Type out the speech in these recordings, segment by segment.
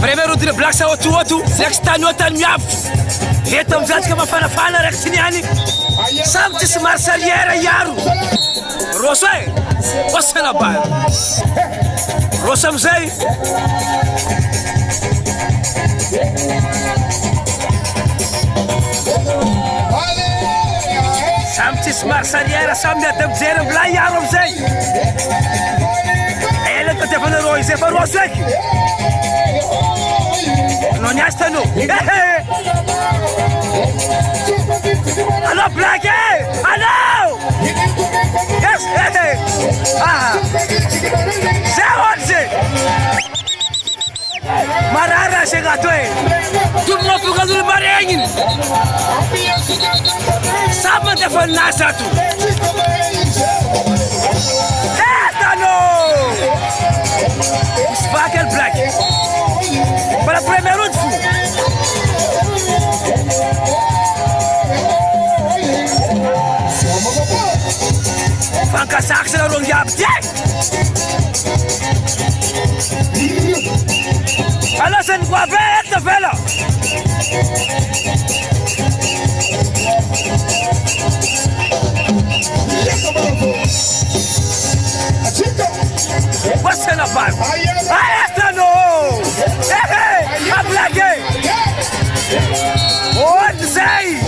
Primeiro de Black sa outro next time outra miaf eto amizany ka mafanafana raiky ty niany samy tsy marsalière iaro roso e osana bal roso amizay samy tsy marsalière samy miady mijery amila iaro amizay ela ka tefanarô izay fa roso eky non niasta no allo Black allo yes c'est marara chegato tout le monde peut le marengin ça me défend nasa tu no Sparkle Black para a primeira round Fanka sax na rong yap Alasan kwa veta fela What's in the pipe? Esta no! Hey, a Black! What to say?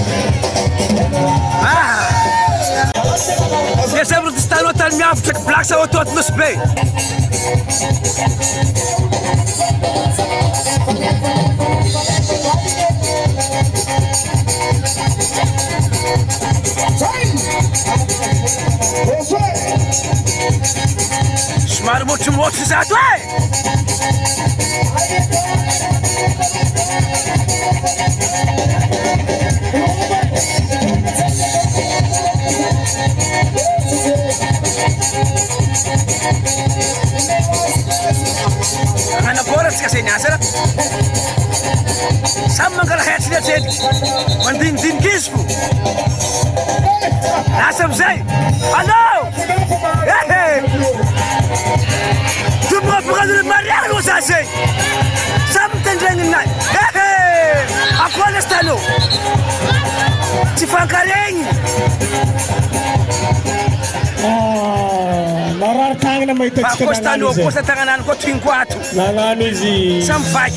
Esse é o que está no hotel minha Black sa outro no spray. Smart muito muito exato é. Ana bora se kasi nasara. Sama kala hats dia jadi. Mandin din kispu. Nasam zai. Hello. Hey. Tu mau bukan dari Maria lu saja. Sampai dengan naik. Hey. Aku ada stano. Cifakareng. Narartang na may touch ka na Ako stano, ko sa tanganan ko 4. Nangano si Sampai.